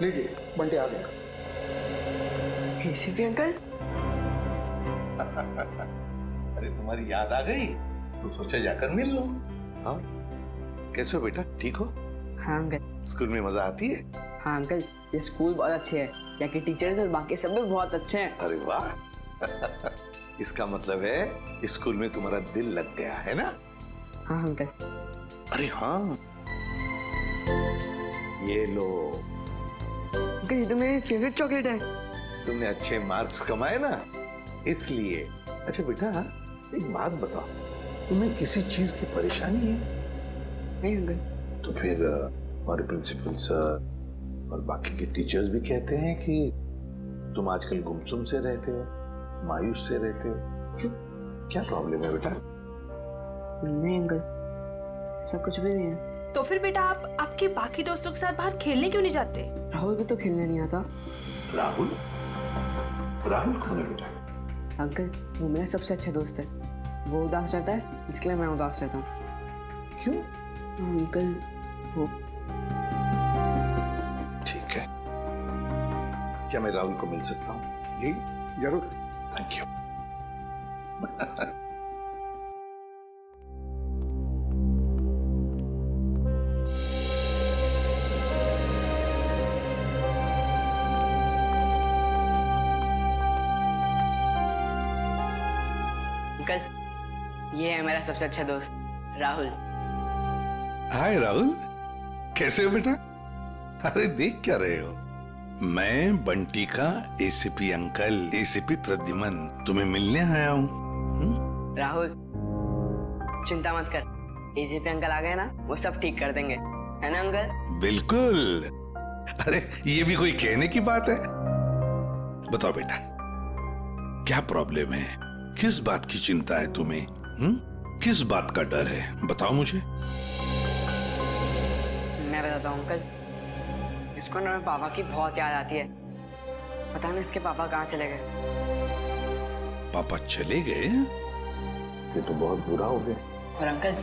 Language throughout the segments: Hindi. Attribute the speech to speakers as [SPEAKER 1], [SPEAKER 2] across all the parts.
[SPEAKER 1] लीजिए, बंटी आ गया।
[SPEAKER 2] ACP uncle.
[SPEAKER 3] अरे तुम्हारी याद आ गई तो सोचा जाकर मिल लो। हाँ, कैसे हो बेटा, ठीक हो?
[SPEAKER 2] हाँ अंकल।
[SPEAKER 3] स्कूल में मजा आती है?
[SPEAKER 2] हाँ अंकल, ये स्कूल बहुत अच्छे है, यहाँ के टीचर्स और बाकी सब भी बहुत अच्छे हैं।
[SPEAKER 3] अरे वाह इसका मतलब है स्कूल में तुम्हारा दिल लग गया है ना?
[SPEAKER 2] हाँ अंकल।
[SPEAKER 3] अरे हाँ, ये लो।
[SPEAKER 2] अंकल ये तो मेरी फेवरेट चॉकलेट है।
[SPEAKER 3] तुमने अच्छे मार्क्स कमाए ना, इसलिए। अच्छा बेटा, एक बात बताओ, तुम्हें किसी चीज की परेशानी है?
[SPEAKER 2] नहीं अंकल।
[SPEAKER 3] तो फिर हमारे प्रिंसिपल सर और बाकी के टीचर्स भी कहते हैं कि तुम आजकल गुमसुम से रहते हो, मायूस से रहते हो। क्यों, क्या प्रॉब्लम है बेटा?
[SPEAKER 2] नहीं अंकल, ऐसा कुछ भी नहीं है।
[SPEAKER 4] तो फिर बेटा आप आपके बाकी दोस्तों के साथ बाहर खेलने क्यों नहीं जाते?
[SPEAKER 2] राहुल भी तो खेलने नहीं आता।
[SPEAKER 3] राहुल? राहुल कौन है बेटा?
[SPEAKER 2] अंकल वो मेरा सबसे अच्छा दोस्त है, वो उदास रहता है इसके लिए मैं उदास रहता हूँ।
[SPEAKER 3] क्यों?
[SPEAKER 2] अंकल वो
[SPEAKER 3] ठीक है, क्या मैं राहुल को मिल सकता हूँ?
[SPEAKER 1] जी जरूर।
[SPEAKER 3] Thank you.
[SPEAKER 2] अंकल ये है मेरा सबसे अच्छा दोस्त राहुल।
[SPEAKER 5] हाय राहुल, कैसे हो बेटा? अरे देख क्या रहे हो? मैं बंटी का एसीपी अंकल, एसीपी प्रद्युमन तुम्हें मिलने आया हूँ।
[SPEAKER 2] राहुल चिंता मत कर, एसीपी अंकल आ गए ना वो सब ठीक कर देंगे, है ना अंकल?
[SPEAKER 5] बिल्कुल। अरे ये भी कोई कहने की बात है? बताओ बेटा, क्या प्रॉब्लम है? किस बात की चिंता है तुम्हें? किस बात का डर है? बताओ मुझे।
[SPEAKER 2] मैं बताता हूँ अंकल, इसको ना मेरे पापा की बहुत याद आती है। पता नहीं इसके पापा कहाँ चले गए।
[SPEAKER 5] पापा चले गए?
[SPEAKER 3] ये तो बहुत बुरा हो गया।
[SPEAKER 2] और अंकल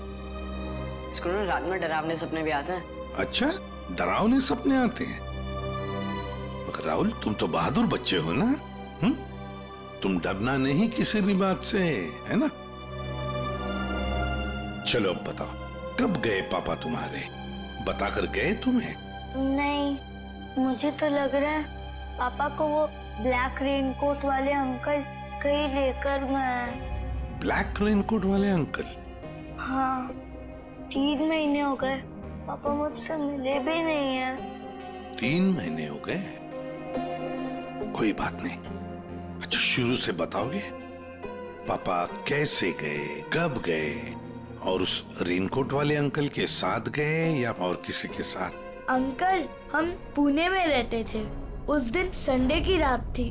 [SPEAKER 2] इसको ना रात में डरावने सपने भी आते हैं।
[SPEAKER 5] अच्छा, डरावने सपने आते हैं? मगर राहुल तुम तो बहादुर बच्चे हो ना? तुम डरना नहीं किसी भी बात से, है ना? चलो अब बताओ, कब गए पापा तुम्हारे? बताकर गए तुम्हें?
[SPEAKER 6] नहीं, मुझे तो लग रहा है पापा को वो ब्लैक रेनकोट वाले अंकल कहीं लेकर गए।
[SPEAKER 5] ब्लैक रेनकोट वाले अंकल?
[SPEAKER 6] हाँ, 3 महीने हो गए पापा मुझसे मिले भी नहीं है।
[SPEAKER 5] 3 महीने हो गए? कोई बात नहीं। अच्छा शुरू से बताओगे, पापा कैसे गए, कब गए, और उस रेनकोट वाले अंकल के साथ गए या और किसी के साथ?
[SPEAKER 6] अंकल हम पुणे में रहते थे, उस दिन संडे की रात थी,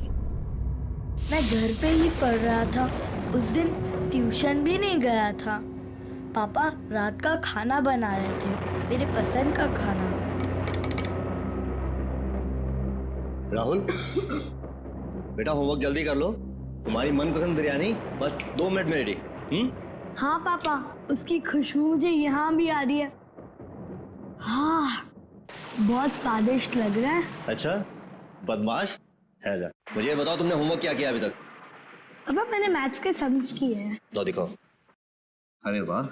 [SPEAKER 6] मैं घर पे ही पढ़ रहा था, उस दिन ट्यूशन भी नहीं गया था। पापा रात का खाना बना रहे थे, मेरे पसंद का खाना।
[SPEAKER 7] राहुल बेटा होमवर्क जल्दी कर लो, तुम्हारी मनपसंद बिरयानी बस 2 मिनट में रेडी।
[SPEAKER 6] हाँ पापा, उसकी खुशबू मुझे यहाँ भी आ रही है। हाँ बहुत स्वादिष्ट लग रहा है।
[SPEAKER 7] अच्छा बदमाश है जा, मुझे बताओ तुमने होमवर्क क्या किया अभी तक?
[SPEAKER 6] पापा मैंने मैथ्स के सम्स किए हैं।
[SPEAKER 7] तो दिखाओ। अरे वाह,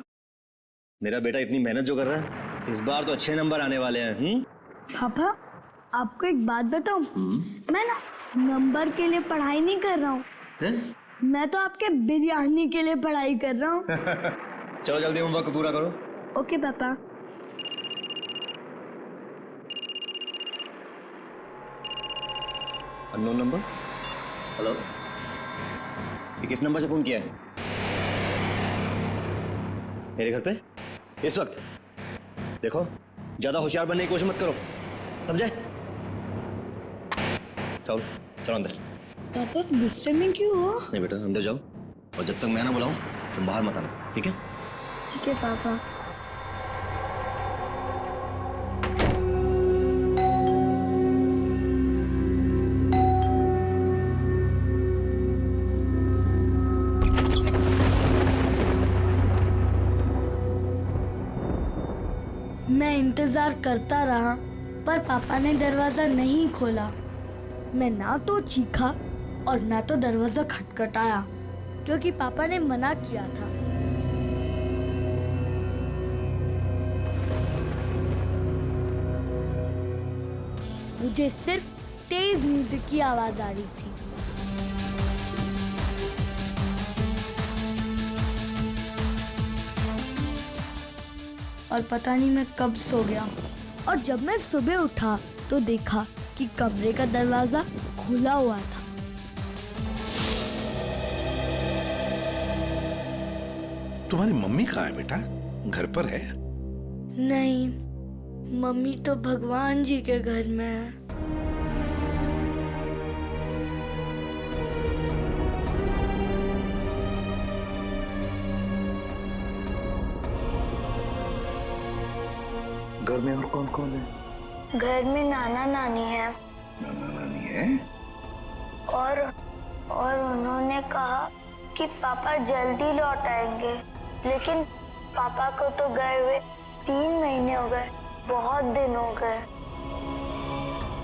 [SPEAKER 7] मेरा बेटा इतनी मेहनत जो कर रहा है, इस बार तो अच्छे नंबर आने वाले हैं।
[SPEAKER 6] पापा आपको एक बात बताऊं, मैं ना नंबर के लिए पढ़ाई नहीं कर रहा हूँ, मैं तो आपके बिरयानी के लिए पढ़ाई कर रहा हूँ।
[SPEAKER 7] चलो जल्दी होमवर्क पूरा करो।
[SPEAKER 6] ओके पापा।
[SPEAKER 7] Unknown number. हेलो, ये किस नंबर से फोन किया है? मेरे घर पे इस वक्त? देखो ज्यादा होशियार बनने की कोशिश मत करो, समझे? चलो चलो अंदर।
[SPEAKER 6] पापा गुस्से में क्यों हो?
[SPEAKER 7] नहीं बेटा अंदर जाओ, और जब तक मैं ना बुलाऊं तुम बाहर मत आना, ठीक है?
[SPEAKER 6] ठीक है पापा। मैं इंतजार करता रहा, पर पापा ने दरवाजा नहीं खोला। मैं ना तो चीखा और ना तो दरवाजा खटखटाया, क्योंकि पापा ने मना किया था। मुझे सिर्फ तेज म्यूजिक की आवाज आ रही थी। और पता नहीं मैं कब सो गया, और जब मैं सुबह उठा तो देखा कि कमरे का दरवाजा खुला हुआ था।
[SPEAKER 5] तुम्हारी मम्मी कहाँ है बेटा? घर पर है?
[SPEAKER 6] नहीं, मम्मी तो भगवान जी के घर में है।
[SPEAKER 3] घर में और कौन कौन है?
[SPEAKER 6] घर में नाना नानी है।
[SPEAKER 3] नाना नानी है?
[SPEAKER 6] और उन्होंने कहा कि पापा जल्दी लौट आएंगे, लेकिन पापा को तो गए हुए 3 महीने हो गए, बहुत दिन हो गए।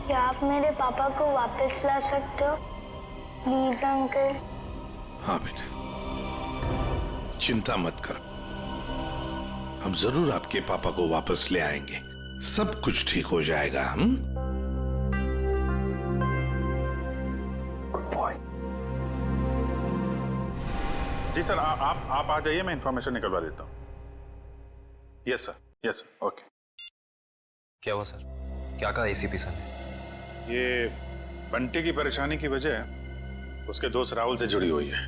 [SPEAKER 6] क्या आप मेरे पापा को वापस ला सकते हो प्लीज अंकल?
[SPEAKER 5] हाँ बेटा, चिंता मत कर, हम जरूर आपके पापा को वापस ले आएंगे। सब कुछ ठीक हो जाएगा। हम
[SPEAKER 3] गुड बॉय।
[SPEAKER 8] जी सर, आप आ जाइए, मैं इंफॉर्मेशन निकलवा देता हूँ। Yes sir, okay.
[SPEAKER 9] क्या हुआ सर? क्या कहा एसीपी सर ने?
[SPEAKER 8] ये बंटी की परेशानी की वजह उसके दोस्त राहुल से जुड़ी हुई है।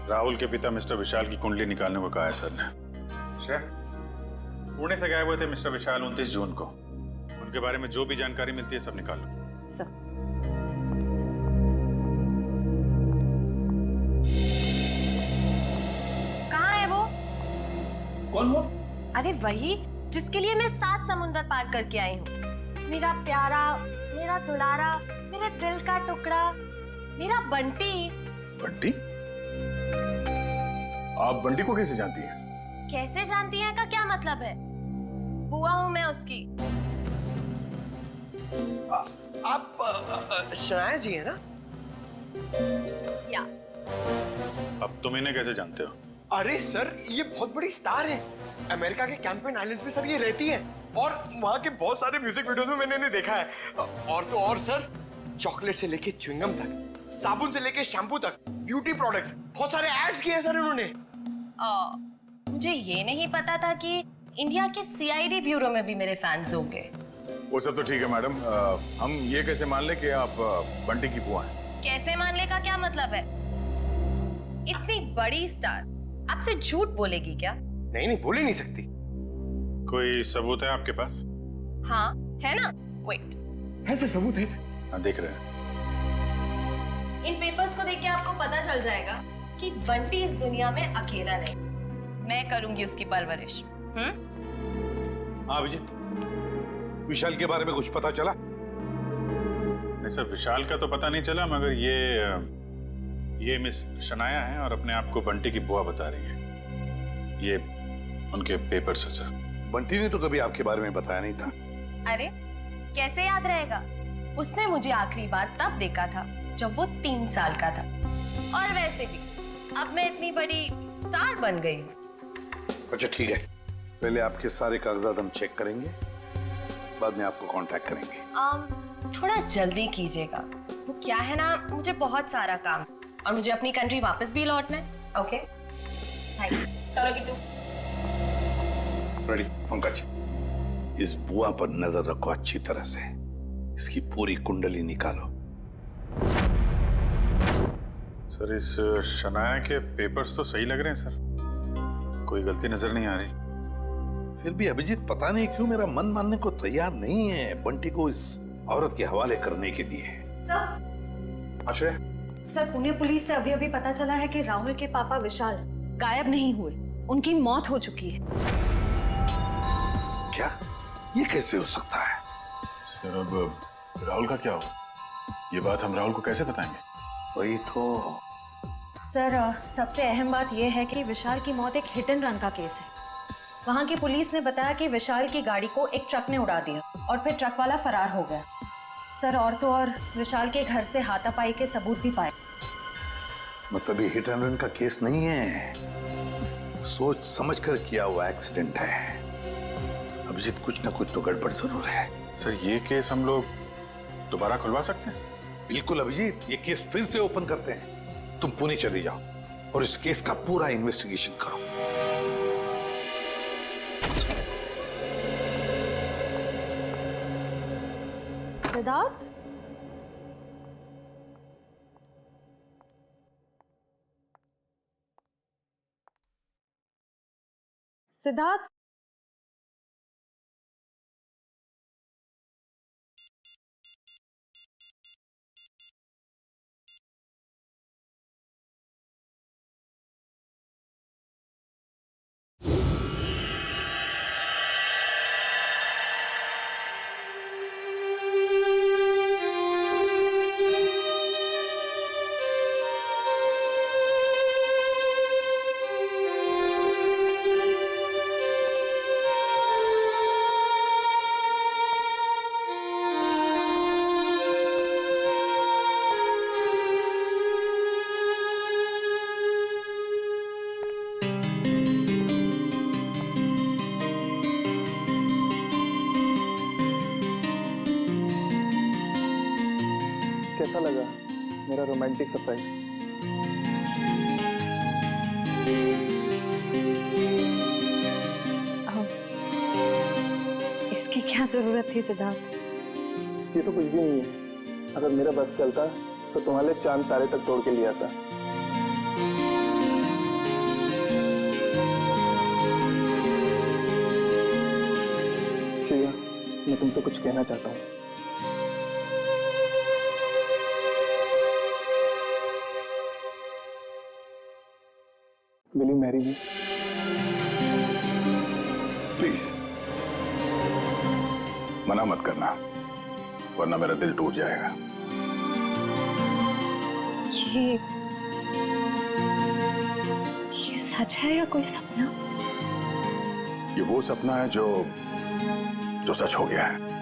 [SPEAKER 8] राहुल के पिता मिस्टर विशाल की कुंडली निकालने को कहा है सर ने। पुणे से गायब हुए थे मिस्टर विशाल 29 जून को। उनके बारे में जो भी जानकारी मिलती है सब निकालो।
[SPEAKER 2] सर
[SPEAKER 10] कहाँ है वो?
[SPEAKER 8] कौन वो?
[SPEAKER 10] अरे वही जिसके लिए मैं 7 समुंदर पार करके आई हूँ। मेरा प्यारा, मेरा दुलारा, मेरे दिल का टुकड़ा, मेरा बंटी।
[SPEAKER 8] बंटी? आप बंटी को कैसे जानती हैं?
[SPEAKER 10] कैसे जानती हैं का क्या मतलब है? बुआ हूँ मैं उसकी।
[SPEAKER 7] आप शनाया जी है ना?
[SPEAKER 10] या
[SPEAKER 8] अब तुम इन्हें कैसे जानते हो?
[SPEAKER 11] अरे सर, ये बहुत बड़ी स्टार है। अमेरिका के कैंपेन आइलैंड्स में सर ये रहती है, और वहाँ के बहुत सारे म्यूजिक वीडियोस में मैंने इन्हें देखा है। और तो और सर, चॉकलेट से लेके च्युइंगम तक, साबुन से लेके शैम्पू तक, ब्यूटी प्रोडक्ट्स, बहुत सारे एड्स किए हैं सर इन्होंने।
[SPEAKER 10] मुझे ये नहीं पता था कि इंडिया के सीआईडी ब्यूरो में भी मेरे फैंस होंगे।
[SPEAKER 8] वो सब तो ठीक है मैडम, हम ये कैसे मान ले कि आप बंटी की बुआ हैं?
[SPEAKER 10] कैसे मान ले का क्या मतलब है? इतनी बड़ी स्टार आपसे झूठ बोलेगी क्या?
[SPEAKER 11] नहीं, बोल ही नहीं सकती।
[SPEAKER 8] कोई सबूत है आपके पास?
[SPEAKER 10] हाँ है ना, वेट।
[SPEAKER 11] है सर, सबूत है सर।
[SPEAKER 8] हाँ, देख रहे हैं।
[SPEAKER 10] इन पेपर्स को देख के आपको पता चल जाएगा कि बंटी इस दुनिया में अकेला नहीं, मैं करूंगी उसकी परवरिश।
[SPEAKER 5] हाँ अभिजीत, विशाल के बारे में कुछ पता चला?
[SPEAKER 8] नहीं सर, विशाल का तो पता नहीं चला, मगर ये मिस शनाया है और अपने आप को बंटी की बुआ बता रही है। ये उनके पेपर्स है सर।
[SPEAKER 5] बंटी ने तो कभी आपके बारे में बताया नहीं था।
[SPEAKER 10] अरे कैसे याद रहेगा? उसने मुझे आखिरी बार तब देखा था जब वो 3 साल का था। और वैसे भी अब मैं इतनी बड़ी स्टार बन गई हूँ।
[SPEAKER 5] अच्छा ठीक है, पहले आपके सारे कागजात हम चेक करेंगे, बाद में आपको कांटेक्ट करेंगे।
[SPEAKER 10] थोड़ा जल्दी कीजिएगा, वो क्या है ना, मुझे बहुत सारा काम और मुझे अपनी कंट्री वापस भी लौटना है। Okay thank you. चलो किट्टू।
[SPEAKER 5] रेडी पंकज, इस बुआ पर नजर रखो अच्छी तरह से, इसकी पूरी कुंडली निकालो।
[SPEAKER 8] सर इस शनाया के पेपर्स तो सही लग रहे हैं सर, कोई गलती नजर नहीं आ रही।
[SPEAKER 5] फिर भी अभिजीत पता नहीं क्यों मेरा मन मानने को तैयार नहीं है बंटी को इस औरत के हवाले करने के लिए।
[SPEAKER 12] सर,
[SPEAKER 5] आश्रय,
[SPEAKER 12] सर पुणे पुलिस से अभी अभी पता चला है कि राहुल के पापा विशाल गायब नहीं हुए, उनकी मौत हो चुकी है।
[SPEAKER 5] क्या? ये कैसे हो सकता है?
[SPEAKER 8] सर अब राहुल का क्या हो? ये बात हम राहुल को कैसे बताएंगे?
[SPEAKER 5] वही तो।
[SPEAKER 12] सर सबसे अहम बात यह है कि विशाल की मौत एक हिट एंड रन का केस है। वहाँ की पुलिस ने बताया कि विशाल की गाड़ी को एक ट्रक ने उड़ा दिया और फिर ट्रक वाला फरार हो गया। सर, और तो और विशाल के घर से हाथापाई के सबूत भी पाए।
[SPEAKER 5] मतलब ये हिट एंड रन का केस नहीं है, सोच समझ कर किया हुआ एक्सीडेंट है। अभिजीत, कुछ ना कुछ तो गड़बड़ जरूर है।
[SPEAKER 8] सर, ये केस हम लोग दोबारा खुलवा सकते हैं?
[SPEAKER 5] बिल्कुल अभिजीत, ये केस फिर से ओपन करते हैं। तुम पुणे चली जाओ और इस केस का पूरा इन्वेस्टिगेशन करो।
[SPEAKER 12] सिद्धार्थ, सिद्धार्थ,
[SPEAKER 1] कैसा लगा मेरा रोमांटिक सरप्राइज?
[SPEAKER 12] इसकी क्या जरूरत थी सिद्धार्थ?
[SPEAKER 1] ये तो कुछ भी नहीं है। अगर मेरा बस चलता तो तुम्हारे चांद तारे तक तोड़ के लिया था। शिवा, मैं तुमसे कुछ कहना चाहता हूँ। Will you marry me?
[SPEAKER 5] Please मना मत करना, वरना मेरा दिल टूट जाएगा।
[SPEAKER 12] ये सच है या कोई सपना?
[SPEAKER 5] ये वो सपना है जो सच हो गया है।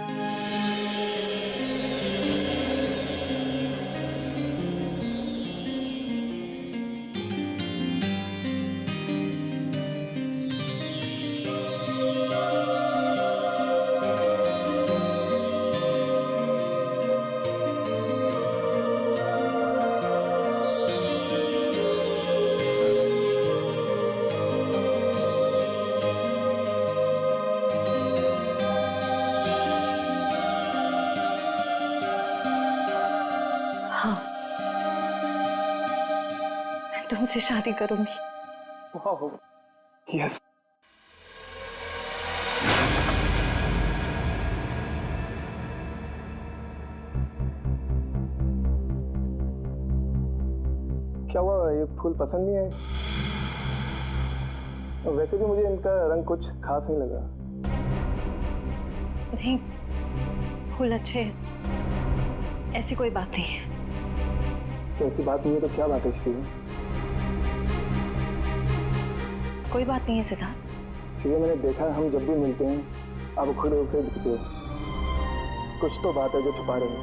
[SPEAKER 12] तुमसे शादी करूंगी।
[SPEAKER 1] वाह, यस। क्या हुआ, ये फूल पसंद नहीं है? वैसे भी मुझे इनका रंग कुछ खास नहीं लगा।
[SPEAKER 12] नहीं, फूल अच्छे हैं, ऐसी कोई बात नहीं है।
[SPEAKER 1] तो ऐसी बात नहीं है तो क्या बात है श्री?
[SPEAKER 12] कोई बात नहीं है सिद्धार्थ।
[SPEAKER 1] श्री, मैंने देखा हम जब भी मिलते हैं आप खुद होकर दिखते हो। कुछ तो बात है जो छुपा रहे हो।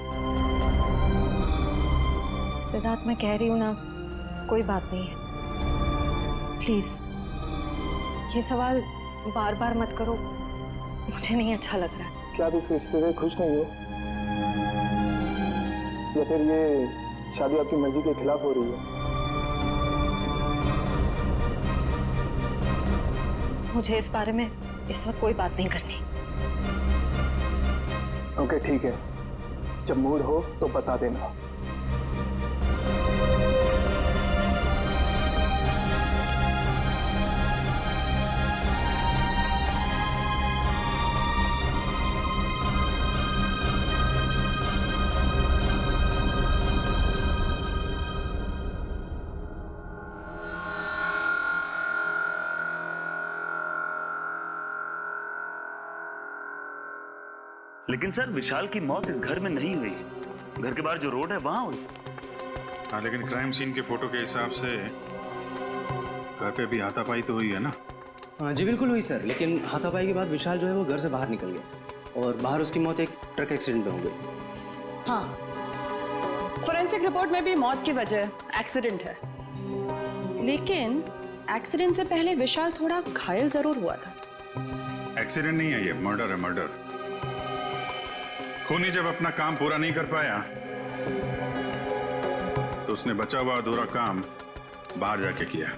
[SPEAKER 12] सिद्धार्थ, मैं कह रही हूँ ना, कोई बात नहीं है। प्लीज ये सवाल बार बार मत करो, मुझे नहीं अच्छा लग रहा है।
[SPEAKER 1] क्या आप इस रिश्ते से खुश नहीं हो, या फिर ये शादी आपकी मर्जी के खिलाफ हो रही है?
[SPEAKER 12] मुझे इस बारे में इस वक्त कोई बात नहीं करनी।
[SPEAKER 1] ओके, ठीक है, जब मूड हो तो बता देना।
[SPEAKER 13] लेकिन सर, विशाल की मौत इस घर में नहीं हुई, घर के बाहर जो रोड है वहां हुई।
[SPEAKER 8] हाँ, लेकिन क्राइम सीन के फोटो के हिसाब से घर पे भी हाथापाई तो हुई है ना।
[SPEAKER 7] जी बिल्कुल हुई सर, लेकिन हाथापाई के बाद विशाल जो है वो घर से बाहर निकल गया और बाहर उसकी मौत एक ट्रक एक्सीडेंट में हो गई।
[SPEAKER 14] हाँ, फोरेंसिक रिपोर्ट में भी मौत की वजह एक्सीडेंट है, लेकिन एक्सीडेंट से पहले विशाल थोड़ा घायल जरूर हुआ था।
[SPEAKER 8] एक्सीडेंट नहीं है, ये मर्डर है, मर्डर। खूनी जब अपना काम पूरा नहीं कर पाया तो उसने बचा हुआ अधूरा काम बाहर जाके किया।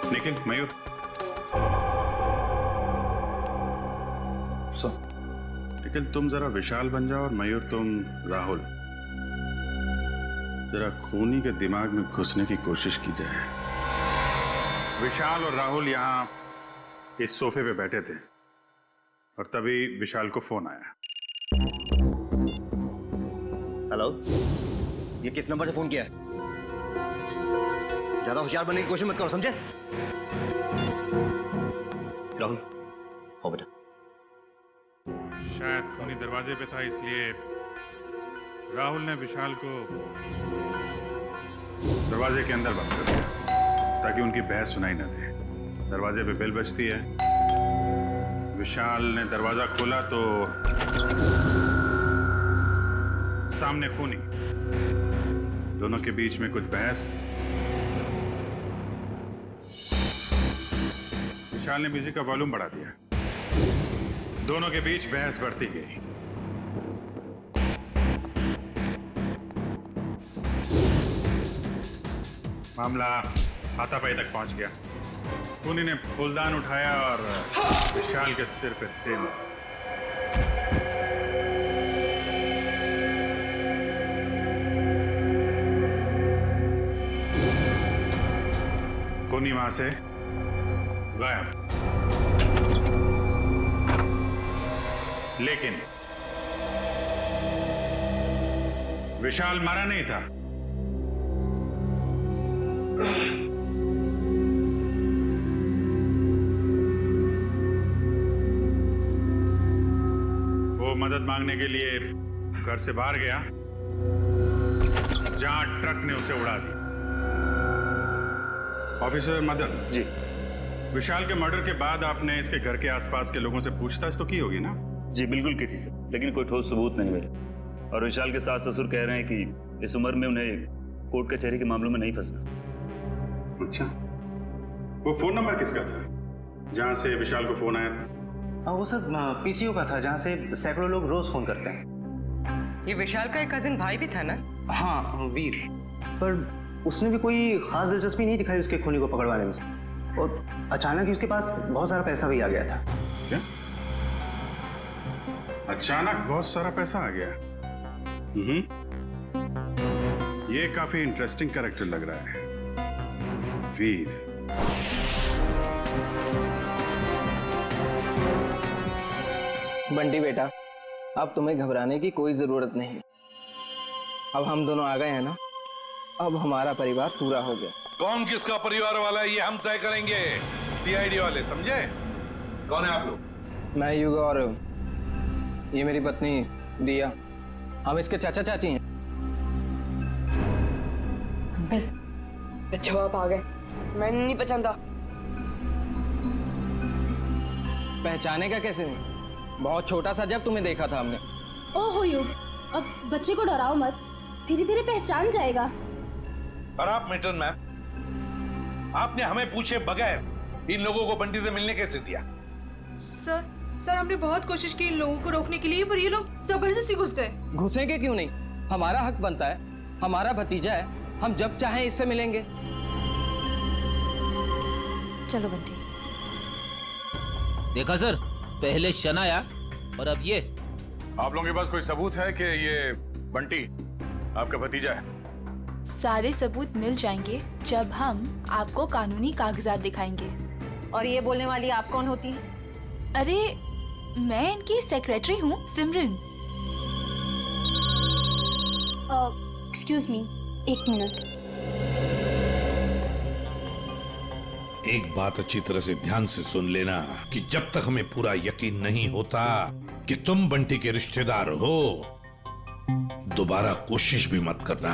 [SPEAKER 8] लेकिन मयूर, लेकिन तुम जरा विशाल बन जाओ और मयूर तुम राहुल। जरा खूनी के दिमाग में घुसने की कोशिश की जाए। विशाल और राहुल यहां इस सोफे पे बैठे थे और तभी विशाल को फोन आया।
[SPEAKER 7] हेलो, ये किस नंबर से फोन किया है? ज्यादा होशियार बनने की कोशिश मत करो, समझे? राहुल, हो बेटा।
[SPEAKER 8] शायद खूनी दरवाजे पे था, इसलिए राहुल ने विशाल को दरवाजे के अंदर बंद कर दिया ताकि उनकी बहस सुनाई न दे। दरवाजे पे बेल बजती है, विशाल ने दरवाजा खोला तो सामने खूनी, दोनों के बीच में कुछ बहस। विशाल ने म्यूजिक का वॉल्यूम बढ़ा दिया, दोनों के बीच बहस बढ़ती गई। मामला हाथापाई तक पहुंच गया। खूनी ने फूलदान उठाया और विशाल के सिर पे तेल मारा। खूनी वहां से गायब, लेकिन विशाल मारा नहीं था। वो मदद मांगने के लिए घर से बाहर गया जहां ट्रक ने उसे उड़ा दिया। ऑफिसर मदन
[SPEAKER 13] जी,
[SPEAKER 8] विशाल के मर्डर के बाद आपने इसके घर के आसपास के लोगों से पूछताछ तो की होगी ना?
[SPEAKER 13] जी बिल्कुल की थी सर, लेकिन कोई ठोस सबूत नहीं मिले। और विशाल के सास ससुर कह रहे हैं कि इस उम्र में उन्हें कोर्ट कचहरी के मामलों में नहीं फंसना।
[SPEAKER 8] अच्छा, वो फोन नंबर किसका था जहां से विशाल को फोन आया था?
[SPEAKER 7] हाँ, वो सर पीसीओ का था, जहाँ से सैकड़ों लोग रोज फोन करते हैं।
[SPEAKER 2] ये विशाल का एक कजिन भाई भी था ना?
[SPEAKER 7] हाँ, वीर। पर उसने भी कोई खास दिलचस्पी नहीं दिखाई उसके खूनी को पकड़वाने में, और अचानक ही उसके पास बहुत सारा पैसा भी आ गया था।
[SPEAKER 8] क्या? अचानक बहुत सारा पैसा आ गया? ये काफी इंटरेस्टिंग कैरेक्टर लग रहा है, वीर।
[SPEAKER 1] बंटी बेटा, अब तुम्हें घबराने की कोई जरूरत नहीं। अब हम दोनों आ गए हैं ना, अब हमारा परिवार पूरा हो गया।
[SPEAKER 5] कौन किसका परिवार वाला है ये हम तय करेंगे, सीआईडी वाले, समझे? कौन है आप लोग?
[SPEAKER 1] मैं युग और ये मेरी पत्नी दिया, हम इसके चाचा चाची हैं।
[SPEAKER 2] अंकल, जवाब आ गए, मैं नहीं पहचानता।
[SPEAKER 1] पहचाने का कैसे नहीं? बहुत छोटा सा जब तुम्हें देखा था हमने।
[SPEAKER 15] ओहो युग, अब बच्चे को डराओ मत, धीरे धीरे पहचान जाएगा।
[SPEAKER 5] और आप मिल्टन मैम, आपने हमें पूछे बगैर इन लोगों को बंटी से मिलने कैसे दिया?
[SPEAKER 4] सर हमने बहुत कोशिश की इन लोगों को रोकने के लिए, पर ये लोग जबरदस्ती घुस गए।
[SPEAKER 1] घुसेंगे क्यों नहीं? हमारा हक बनता है, हमारा भतीजा है, हम जब चाहें इससे मिलेंगे।
[SPEAKER 12] चलो बंटी।
[SPEAKER 16] देखा सर, पहले शनाया और अब ये।
[SPEAKER 8] आप लोगों के पास कोई सबूत है कि ये बंटी आपका भतीजा है?
[SPEAKER 17] सारे सबूत मिल जाएंगे जब हम आपको कानूनी कागजात दिखाएंगे।
[SPEAKER 12] और ये बोलने वाली आप कौन होती हैं?
[SPEAKER 17] अरे, मैं इनकी सेक्रेटरी हूँ, सिमरन।
[SPEAKER 15] एक्सक्यूज मी, एक मिनट।
[SPEAKER 5] एक बात अच्छी तरह से ध्यान से सुन लेना कि जब तक हमें पूरा यकीन नहीं होता कि तुम बंटी के रिश्तेदार हो, दोबारा कोशिश भी मत करना।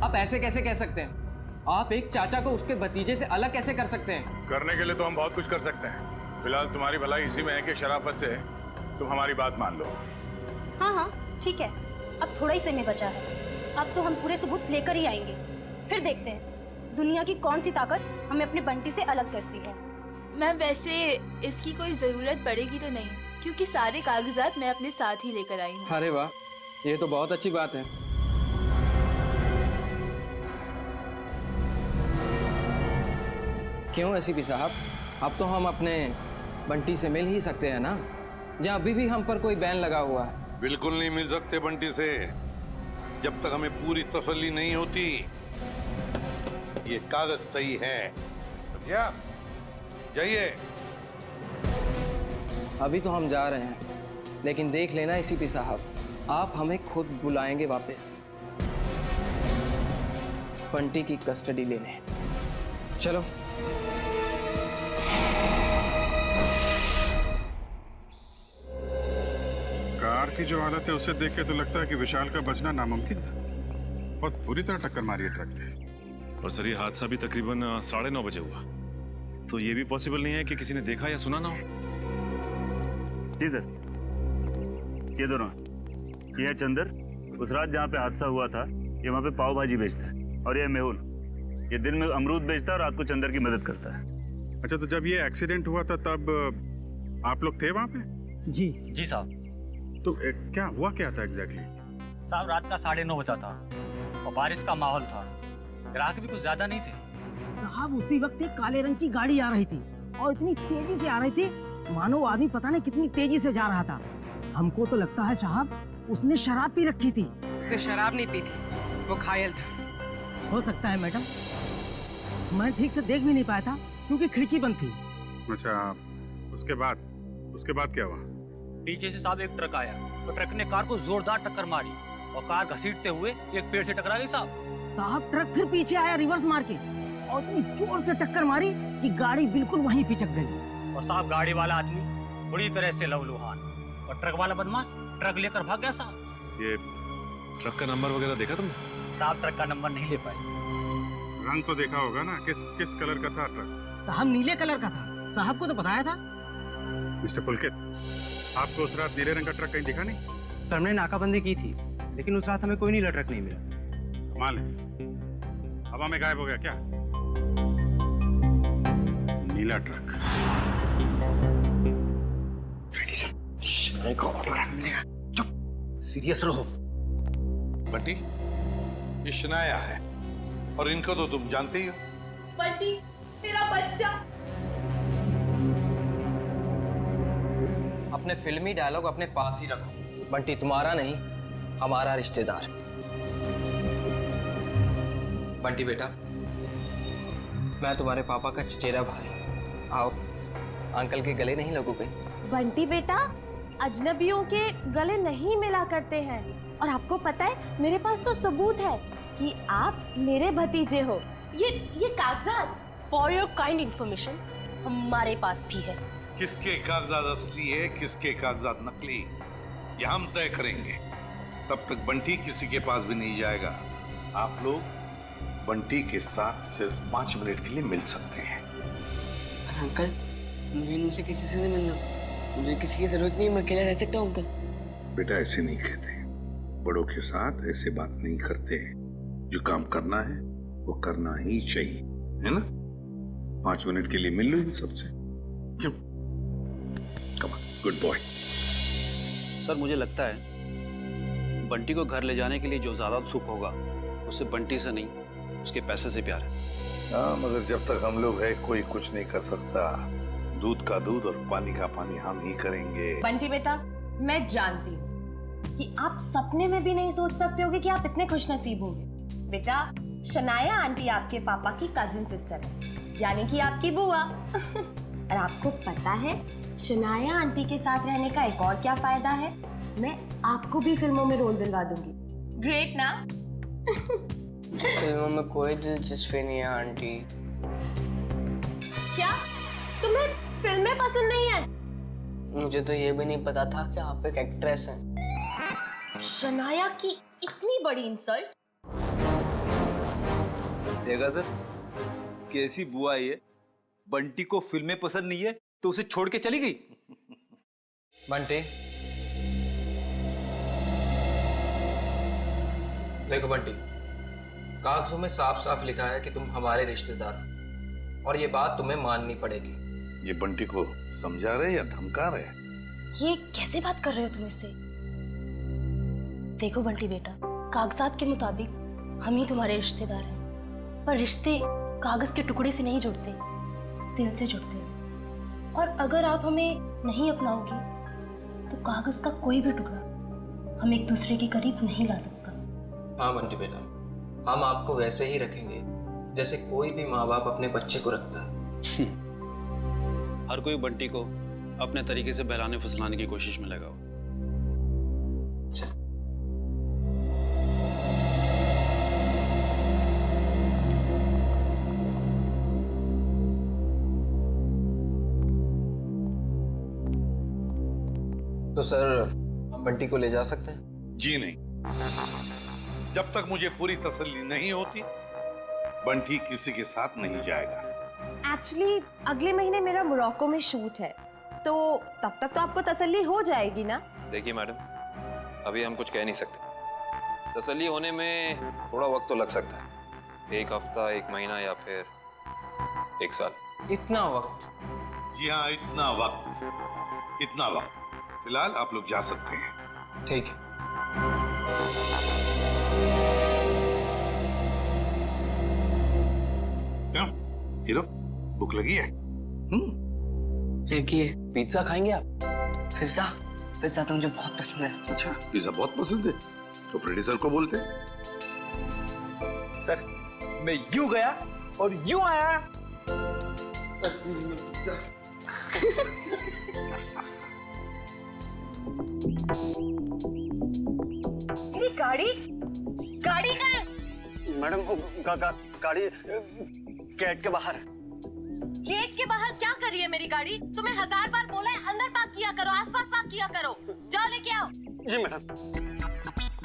[SPEAKER 1] आप ऐसे कैसे कह सकते हैं?
[SPEAKER 18] आप एक चाचा को उसके भतीजे से अलग कैसे कर सकते हैं?
[SPEAKER 8] करने के लिए तो हम बहुत कुछ कर सकते हैं। फिलहाल तुम्हारी भलाई इसी में है कि शराफत से तुम हमारी बात मान लो।
[SPEAKER 15] हाँ हाँ ठीक है, अब थोड़ा ही समय बचा है। अब तो हम पूरे सबूत लेकर ही आएंगे, फिर देखते हैं दुनिया की कौन सी ताकत हमें अपने बंटी से अलग करती है।
[SPEAKER 17] मैम वैसे इसकी कोई जरूरत पड़ेगी तो नहीं, क्योंकि सारे कागजात मैं अपने साथ ही लेकर आई हूँ।
[SPEAKER 1] अरे वाह, ये तो बहुत अच्छी बात है। क्यों एसीपी साहब, अब तो हम अपने बंटी से मिल ही सकते हैं ना, जहाँ अभी भी हम पर कोई बैन लगा हुआ है।
[SPEAKER 5] बिल्कुल नहीं मिल सकते बंटी से, जब तक हमें पूरी तसल्ली नहीं होती ये कागज सही है। समझा? जाइए।
[SPEAKER 1] अभी तो हम जा रहे हैं, लेकिन देख लेना एसीपी साहब, आप हमें खुद बुलाएंगे वापस बंटी की कस्टडी लेने। चलो।
[SPEAKER 8] कार की जो हालत है उसे देख के तो लगता है कि विशाल का बचना नामुमकिन था। बहुत बुरी तरह टक्कर मारी है ट्रक ने।
[SPEAKER 19] और सर ये हादसा भी तकरीबन 9:30 बजे हुआ, तो ये भी पॉसिबल नहीं है कि किसी ने देखा या सुना ना हो।
[SPEAKER 13] जी सर, ये दोनों, ये है चंदर, उस रात जहाँ पे हादसा हुआ था ये वहाँ पे पाव भाजी बेचता है, और ये मेहुल, ये दिन में अमरूद बेचता है और रात को चंदर की मदद करता है।
[SPEAKER 8] अच्छा, तो जब ये एक्सीडेंट हुआ था तब आप लोग थे वहाँ पे?
[SPEAKER 20] जी साहब।
[SPEAKER 8] तो क्या हुआ क्या था एग्जैक्टली?
[SPEAKER 20] साहब रात का 9:30 बजा था और बारिश का माहौल था, ग्राहक भी कुछ ज्यादा नहीं थे।
[SPEAKER 18] साहब उसी वक्त एक काले रंग की गाड़ी आ रही थी और इतनी तेजी से आ रही थी मानो वो आदमी पता नहीं कितनी तेजी से जा रहा था। हमको तो लगता है साहब उसने शराब पी रखी थी।
[SPEAKER 2] उसने शराब नहीं पी थी, वो घायल था।
[SPEAKER 18] हो सकता है मैडम, मैं ठीक से देख भी नहीं पाया था क्योंकि खिड़की बंद थी।
[SPEAKER 8] अच्छा, उसके बाद क्या हुआ?
[SPEAKER 20] पीछे से साहब एक ट्रक आया, तो ट्रक ने कार को जोरदार टक्कर मारी और कार घसीटते हुए एक पेड़ से टकरा गई
[SPEAKER 18] साहब ट्रक फिर पीछे आया रिवर्स मार के और इतनी जोर से टक्कर मारी कि गाड़ी बिल्कुल वहीं पिचक गई।
[SPEAKER 20] और साहब गाड़ी वाला आदमी बुरी तरह से लहूलुहान और ट्रक वाला बदमाश ट्रक लेकर भाग गया साहब।
[SPEAKER 19] ये ट्रक का नंबर वगैरह देखा तुमने?
[SPEAKER 20] साहब ट्रक का नंबर नहीं ले पाए।
[SPEAKER 8] रंग तो देखा होगा ना, किस कलर का था ट्रक?
[SPEAKER 18] साहब नीले कलर का था, साहब को तो बताया था।
[SPEAKER 8] मिस्टर पुलकित, आपको उस रात नीले रंग का ट्रक कहीं दिखा नहीं?
[SPEAKER 7] सर हमने नाकाबंदी की थी, लेकिन उस रात हमें कोई नीला ट्रक नहीं मिला।
[SPEAKER 8] कमाल है, हवा में गायब हो गया क्या नीला ट्रक?
[SPEAKER 5] सीरियस रहो बंटी, ये शनाया है और इनको तो तुम जानते ही हो।
[SPEAKER 17] बंटी तेरा बच्चा।
[SPEAKER 1] अपने फिल्मी डायलॉग अपने पास ही रखो। बंटी तुम्हारा नहीं, हमारा रिश्तेदार। बंटी बेटा, मैं तुम्हारे पापा का चचेरा भाई। आओ, अंकल के गले नहीं लगोगे?
[SPEAKER 10] बंटी बेटा, अजनबियों के गले नहीं मिला करते हैं, और आपको पता है मेरे पास तो सबूत है कि आप मेरे भतीजे हो। ये कागजात फॉर योर काइंड इंफॉर्मेशन हमारे पास भी है।
[SPEAKER 5] किसके कागजात असली है, किसके कागजात नकली, ये हम तय करेंगे। तब तक बंटी किसी के पास भी नहीं जाएगा। आप लोग बंटी के साथ सिर्फ 5 मिनट के लिए मिल सकते हैं।
[SPEAKER 2] अंकल, मुझे इनसे किसी से नहीं मिलना, मुझे किसी की जरूरत नहीं, मैं अकेला रह सकता हूँ अंकल।
[SPEAKER 5] बेटा ऐसे नहीं कहते, बड़ों के साथ ऐसे बात नहीं करते। जो काम करना है वो करना ही चाहिए, है ना? 5 मिनट के लिए मिल लो इन सबसे। क्यों? Come on, good boy.
[SPEAKER 21] Sir मुझे लगता है बंटी को घर ले जाने के लिए जो ज्यादा सुख होगा उससे बंटी से नहीं, उसके पैसे से प्यार है।
[SPEAKER 5] हाँ, मगर जब तक हम लोग हैं कोई कुछ नहीं कर सकता। दूध का दूध और पानी का पानी हम ही करेंगे।
[SPEAKER 10] बंटी बेटा, मैं जानती हूँ कि आप सपने में भी नहीं सोच सकते होगे कि आप इतने खुशनसीब होंगे। बेटा, शनाया आंटी आपके पापा की कजिन सिस्टर है, यानी कि आपकी बुआ। और आपको पता है शनाया आंटी के साथ रहने का एक और क्या फायदा है? मैं आपको भी फिल्मों में रोल दिलवा दूंगी। ग्रेट ना?
[SPEAKER 2] फिल्मों में कोई दिलचस्पी नहीं है आंटी।
[SPEAKER 10] क्या तुम्हें फिल्में पसंद नहीं है?
[SPEAKER 2] मुझे तो ये भी नहीं पता था कि आप एक एक्ट्रेस हैं।
[SPEAKER 10] शनाया की इतनी बड़ी इंसल्ट।
[SPEAKER 6] देखा सर, कैसी बुआ है। बंटी को फिल्में पसंद नहीं है तो उसे छोड़ के चली गई।
[SPEAKER 1] बंटी, देखो बंटी, कागजों में साफ साफ लिखा है कि तुम हमारे रिश्तेदार हो और ये बात तुम्हें माननी पड़ेगी।
[SPEAKER 5] ये बंटी को समझा रहे या धमका रहे?
[SPEAKER 15] ये कैसे बात कर रहे हो तुम इससे? देखो बंटी बेटा, कागजात के मुताबिक हम ही तुम्हारे रिश्तेदार हैं, पर रिश्ते कागज के टुकड़े से नहीं जुड़ते, दिल से जुड़ते हैं। और अगर आप हमें नहीं अपनाओगी तो कागज का कोई भी टुकड़ा हम एक दूसरे के करीब नहीं ला सकता।
[SPEAKER 1] हाँ बंटी बेटा, हम आपको वैसे ही रखेंगे जैसे कोई भी माँ बाप अपने बच्चे को रखता है।
[SPEAKER 21] हर कोई बंटी को अपने तरीके से बहलाने फुसलाने की कोशिश में लगा हो।
[SPEAKER 1] तो सर, हम बंटी को ले जा सकते हैं?
[SPEAKER 5] जी नहीं, जब तक मुझे पूरी तसल्ली नहीं होती बंटी किसी के साथ नहीं जाएगा।
[SPEAKER 10] एक्चुअली अगले महीने मेरा मोरक्को में शूट है, तो तब तक तो आपको तसल्ली हो जाएगी ना?
[SPEAKER 9] देखिए मैडम, अभी हम कुछ कह नहीं सकते। तसल्ली होने में थोड़ा वक्त तो लग सकता है, 1 हफ्ता, 1 महीना या फिर 1 साल।
[SPEAKER 1] इतना वक्त?
[SPEAKER 5] जी हाँ, इतना वक्त। फिलहाल आप लोग जा सकते हैं।
[SPEAKER 1] ठीक है।
[SPEAKER 5] क्यों हीरो, भूख लगी है?
[SPEAKER 2] लगी है। पिज्जा खाएंगे आप? पिज्जा? पिज्जा तो मुझे बहुत पसंद है।
[SPEAKER 5] अच्छा, पिज्जा बहुत पसंद है तो प्रोड्यूसर को बोलते।
[SPEAKER 11] सर, मैं यूं गया और यूं आया।
[SPEAKER 10] मेरी गाड़ी कहाँ है?
[SPEAKER 7] मैडम, गाड़ी गेट के बाहर।
[SPEAKER 10] गेट के बाहर क्या कर रही है मेरी गाड़ी? तुम्हें 1000 बार बोला है अंदर पार्क किया करो, आसपास पार्क किया करो। जाओ लेके आओ।
[SPEAKER 7] जी मैडम।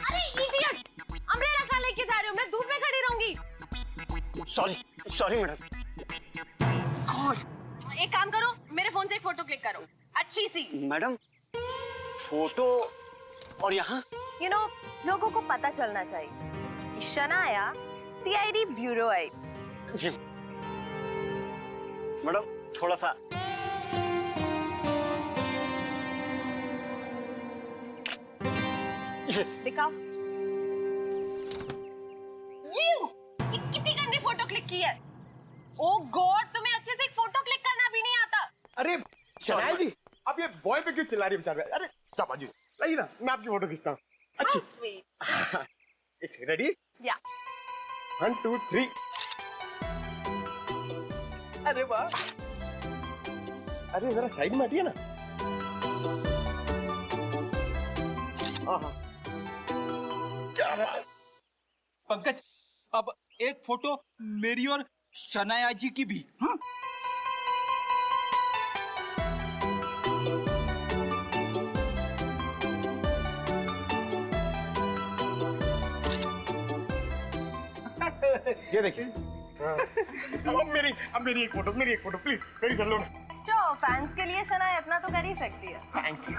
[SPEAKER 10] अरे इडियट, अम्ब्रेला कहाँ लेके जा रहे हो? मैं धूप में खड़ी रहूंगी।
[SPEAKER 7] Sorry madam.
[SPEAKER 10] गॉड, एक काम करो, मेरे फोन से एक फोटो क्लिक करो, अच्छी सी।
[SPEAKER 7] मैडम, फोटो और यहाँ?
[SPEAKER 10] यू नो, लोगों को पता चलना चाहिए कि शनाया सीआईडी ब्यूरो है।
[SPEAKER 7] जी मैडम, थोड़ा सा।
[SPEAKER 10] दिखाओ। ये कितनी गंदी फोटो क्लिक की है। ओ गॉड, तुम्हें अच्छे से एक फोटो क्लिक करना भी नहीं आता।
[SPEAKER 11] अरे शनाया जी, आप ये बॉय पे क्यों चिल्ला रही है बेचारे? अरे चापा जी, लाइए ना, मैं आपकी फोटो खींचता हूँ। अच्छी। रेडी?
[SPEAKER 10] या।
[SPEAKER 11] 1 2 3। अरे वाह, अरे जरा साइड में हटिए ना। हाँ, क्या है?
[SPEAKER 6] पंकज, अब एक फोटो मेरी और शनाया जी की भी। हाँ?
[SPEAKER 11] ये देखिए। अब मेरी एक फोटो प्लीज, मेरी चल लो ना।
[SPEAKER 10] तो फैंस के लिए शनाया इतना तो कर ही सकती है।
[SPEAKER 11] Thank you.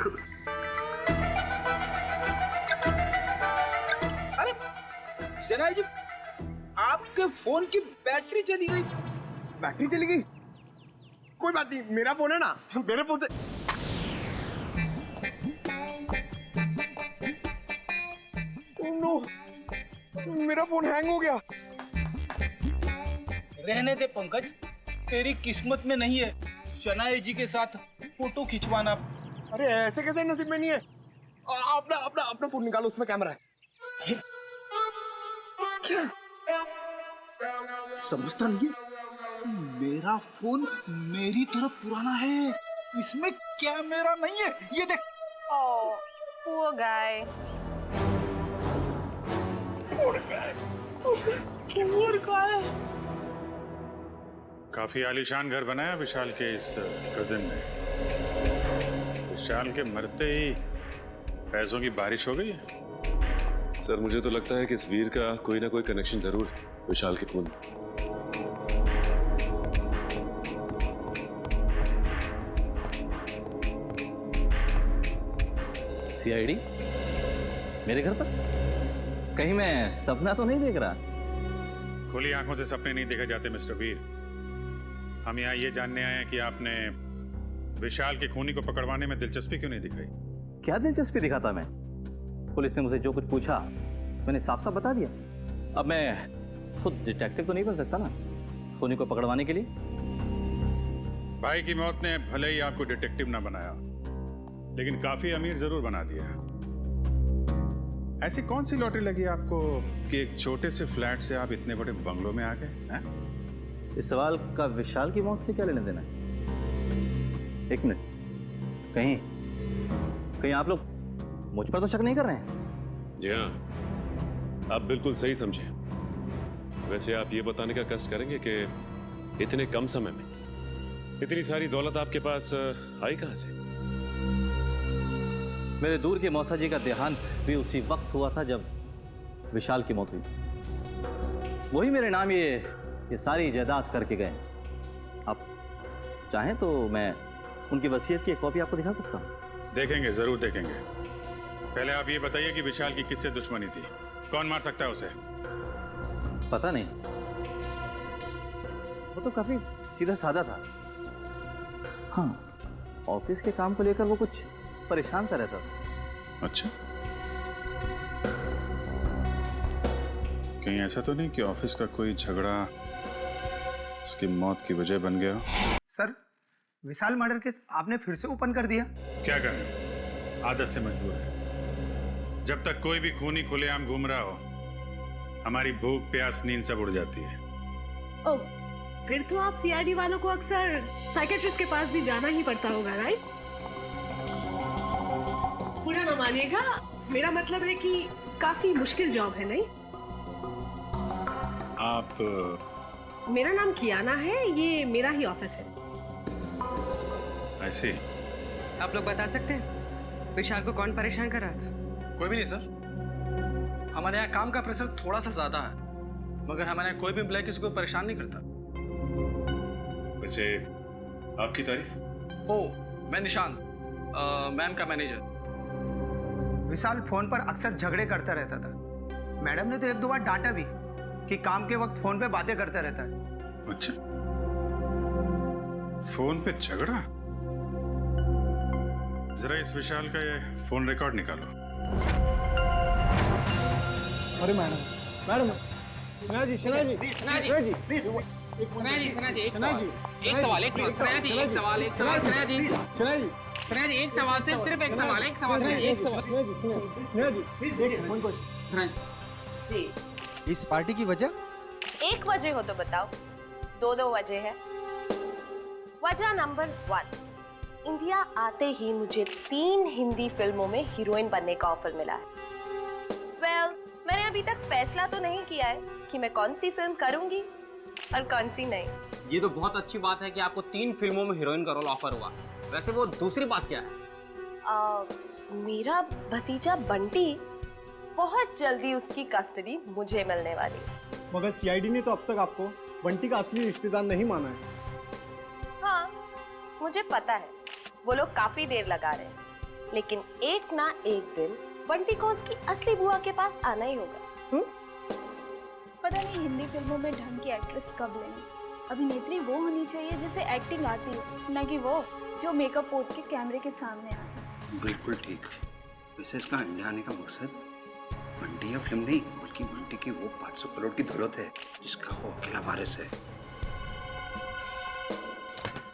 [SPEAKER 6] अरे शनाया जी, आपके फोन की बैटरी चली गई।
[SPEAKER 11] बैटरी चली गई? कोई बात नहीं, मेरा फोन है ना, मेरे फोन से। नो, मेरा फोन हैंग हो गया।
[SPEAKER 6] रहने दे पंकज, तेरी किस्मत में नहीं है शनाया जी के साथ फोटो खिंचवाना।
[SPEAKER 11] अरे ऐसे कैसे नसीब में नहीं है? अपना फोन निकालो, उसमें कैमरा है। क्या
[SPEAKER 6] समझता नहीं है? मेरा फोन मेरी तरह पुराना है, इसमें कैमरा नहीं है। ये देख।
[SPEAKER 10] ओह, poor guy।
[SPEAKER 8] काफी आलीशान घर बनाया विशाल के इस कजिन ने। विशाल के मरते ही पैसों की बारिश हो गई है।
[SPEAKER 19] सर, मुझे तो लगता है कि इस वीर का कोई ना कोई कनेक्शन जरूर है विशाल के खून।
[SPEAKER 3] सीआईडी मेरे घर पर? कहीं मैं सपना तो नहीं देख रहा?
[SPEAKER 8] खुली आंखों से सपने नहीं देखे जाते मिस्टर वीर। हम यहाँ ये जानने आए हैं कि आपने विशाल के खूनी को पकड़वाने में दिलचस्पी क्यों नहीं दिखाई?
[SPEAKER 3] क्या दिलचस्पी दिखाता मैं? पुलिस ने मुझे जो कुछ पूछा मैंने साफ साफ बता दिया। अब मैं खुद डिटेक्टिव तो नहीं बन सकता ना खूनी को पकड़वाने के लिए।
[SPEAKER 8] भाई की मौत ने भले ही आपको डिटेक्टिव ना बनाया, लेकिन काफी अमीर जरूर बना दिया। ऐसी कौन सी लॉटरी लगी आपको कि एक छोटे से फ्लैट से आप इतने बड़े बंगलों में आ गए?
[SPEAKER 3] इस सवाल का विशाल की मौत से क्या लेना देना है? एक मिनट, कहीं आप लोग मुझ पर तो शक नहीं कर रहे हैं?
[SPEAKER 19] जी हाँ, आप बिल्कुल सही समझे। वैसे आप ये बताने का कष्ट करेंगे कि इतने कम समय में इतनी सारी दौलत आपके पास आई कहां से?
[SPEAKER 3] मेरे दूर के मौसा जी का देहांत भी उसी वक्त हुआ था जब विशाल की मौत हुई। वही मेरे नाम ये सारी जायदाद करके गए। आप चाहें तो मैं उनकी वसीयत की एक कॉपी आपको दिखा सकता हूं।
[SPEAKER 8] देखेंगे, जरूर देखेंगे। पहले आप ये बताइए कि विशाल की किससे दुश्मनी थी? कौन मार सकता है उसे?
[SPEAKER 3] पता नहीं, वो तो काफी सीधा साधा था। हाँ, ऑफिस के काम को लेकर वो कुछ परेशान सा रहता था।
[SPEAKER 8] अच्छा, कहीं ऐसा तो नहीं कि ऑफिस का कोई झगड़ा इसकी मौत की वजह बन गया?
[SPEAKER 7] सर, विशाल मर्डर केस आपने फिर से ओपन कर दिया।
[SPEAKER 8] क्या करें, आदत से मजबूर है। जब तक कोई भी खूनी खुलेआम घूम रहा हो, हमारी भूख प्यास नींद सब उड़ जाती है।
[SPEAKER 22] ओह, फिर तो आप सीआईडी वालों को अक्सर साइकेट्रिस्ट के पास भी जाना ही पड़ता होगा, राइट? पूरा ना मानिएगा, मेरा मतलब है कि काफी मुश्किल जॉब है, नहीं?
[SPEAKER 8] आप
[SPEAKER 22] मेरा नाम कियाना है, ये मेरा ही ऑफिस है।
[SPEAKER 8] ऐसे
[SPEAKER 2] आप लोग बता सकते हैं विशाल को कौन परेशान कर रहा था?
[SPEAKER 21] कोई भी नहीं सर। हमारे यहाँ काम का प्रेशर थोड़ा सा ज्यादा है, मगर हमारे यहाँ कोई भी एम्प्लॉय किसी को परेशान नहीं करता।
[SPEAKER 8] वैसे आपकी तारीफ?
[SPEAKER 21] ओ, मैं निशांत, मैम का मैनेजर।
[SPEAKER 7] विशाल फोन पर अक्सर झगड़े करता रहता था। मैडम ने तो एक दो बार डांटा भी कि काम के वक्त फोन पे बातें करता रहता है।
[SPEAKER 8] अच्छा, फोन पे झगड़ा? जरा इस विशाल का ये फोन रिकॉर्ड निकालो।
[SPEAKER 6] अरे मैडम, सना जी,
[SPEAKER 1] एक सवाल सिर्फ एक सवाल।
[SPEAKER 23] इस पार्टी की वजह?
[SPEAKER 10] एक वजह हो तो बताओ। दो वजह है। वजह नंबर 1, इंडिया आते ही मुझे 3 हिंदी फिल्मों में हीरोइन बनने का ऑफर मिला है। मैंने अभी तक फैसला तो नहीं किया है कि मैं कौन सी फिल्म करूंगी और कौन सी नहीं।
[SPEAKER 1] ये तो बहुत अच्छी बात है कि आपको 3 फिल्मों में हीरोइन का रोल ऑफर हुआ। वैसे वो दूसरी बात क्या है?
[SPEAKER 10] मेरा भतीजा बंटी, बहुत जल्दी उसकी कस्टडी मुझे मिलने वाली।
[SPEAKER 6] मगर सीआईडी ने तो अब तक आपको बंटी का असली रिश्तेदार नहीं माना है।
[SPEAKER 10] हाँ, मुझे पता है वो लोग काफी देर लगा रहे हैं, लेकिन एक ना एक दिन बंटी को उसकी असली बुआ के पास आना ही होगा।
[SPEAKER 17] पता नहीं हिंदी फिल्मों में ढंग की एक्ट्रेस कब लेंगे। अभिनेत्री वो होनी चाहिए जिसे एक्टिंग आती हो, न कि वो जो मेकअप पोत के कैमरे के सामने आ जाए।
[SPEAKER 21] बिल्कुल ठीक। वैसे इसका इंडिया आने का मकसद बंटी या फिल्म नहीं, बल्कि बंटी की वो 500 करोड़ की दौलत है जिसका वो अकेला वारिस है।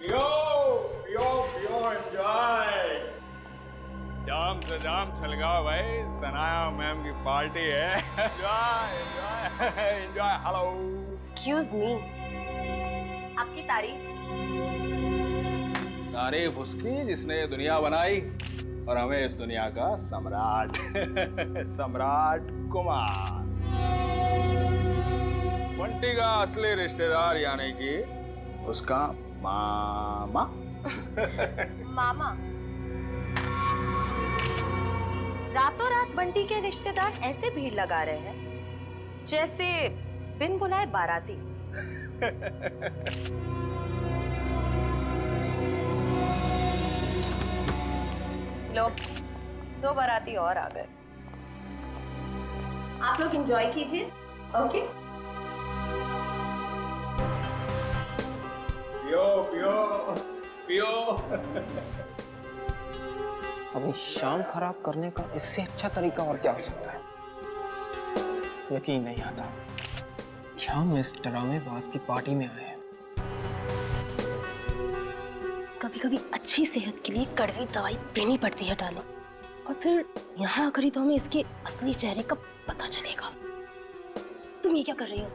[SPEAKER 24] एंजॉय। जाम से जाम छलगाओ भाई, सनाया मैम की पार्टी है। एंजॉय। हेलो।
[SPEAKER 10] एक्सक्यूज मी, आपकी
[SPEAKER 24] तारीफ उसकी जिसने ये दुनिया बनाई और हमें इस दुनिया का सम्राट सम्राट कुमार। बंटी का असली रिश्तेदार यानी कि उसका मामा।
[SPEAKER 10] मामा? रातों रात बंटी के रिश्तेदार ऐसे भीड़ लगा रहे हैं जैसे बिन बुलाए बाराती। लो, 2 बाराती और आ गए। आप लोग एंजॉय कीजिए। ओके
[SPEAKER 24] पियो पियो पियो।
[SPEAKER 1] अपनी शाम खराब करने का इससे अच्छा तरीका और क्या हो सकता है? यकीन नहीं आता कि हम इस ड्रामेबाज की पार्टी में आए हैं।
[SPEAKER 15] कभी कभी अच्छी सेहत के लिए कड़वी दवाई पीनी पड़ती है डालो, और फिर यहाँ आकर ही तो हमें इसके असली चेहरे का पता चलेगा। तुम ये क्या कर रही हो?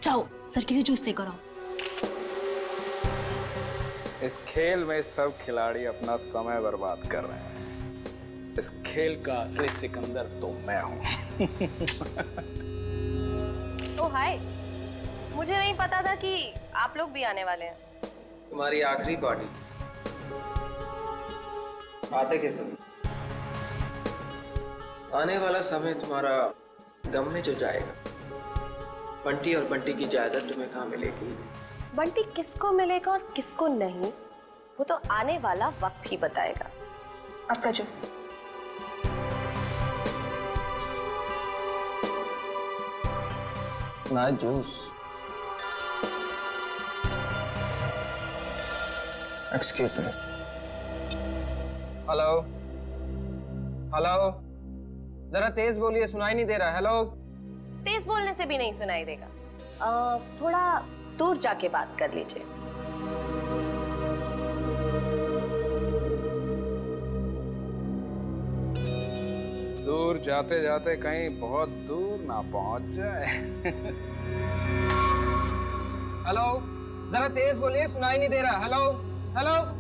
[SPEAKER 15] जाओ सर के लिए जूस लेकर आओ।
[SPEAKER 24] इस खेल में सब खिलाड़ी अपना समय बर्बाद कर रहे हैं। इस खेल का असली सिकंदर तो मैं हूं।
[SPEAKER 10] ओ हाय, मुझे नहीं पता था कि आप लोग भी आने वाले हैं।
[SPEAKER 1] तुम्हारी आखिरी पार्टी आते के समय, आने वाला समय तुम्हारा गम में जो जाएगा। बंटी और बंटी की जायदाद तुम्हें कहाँ मिलेगी?
[SPEAKER 10] बंटी किसको मिलेगा और किसको नहीं, वो तो आने वाला वक्त ही बताएगा। आपका जूस।
[SPEAKER 1] ना juice. Excuse me. Hello hello, जरा तेज बोलिए, सुनाई नहीं दे रहा। हेलो।
[SPEAKER 10] तेज बोलने से भी नहीं सुनाई देगा। थोड़ा दूर जाके बात कर लीजिए।
[SPEAKER 24] दूर जाते जाते कहीं बहुत दूर ना पहुंच जाए।
[SPEAKER 1] हेलो, जरा तेज बोलिए, सुनाई नहीं दे रहा। Hello hello.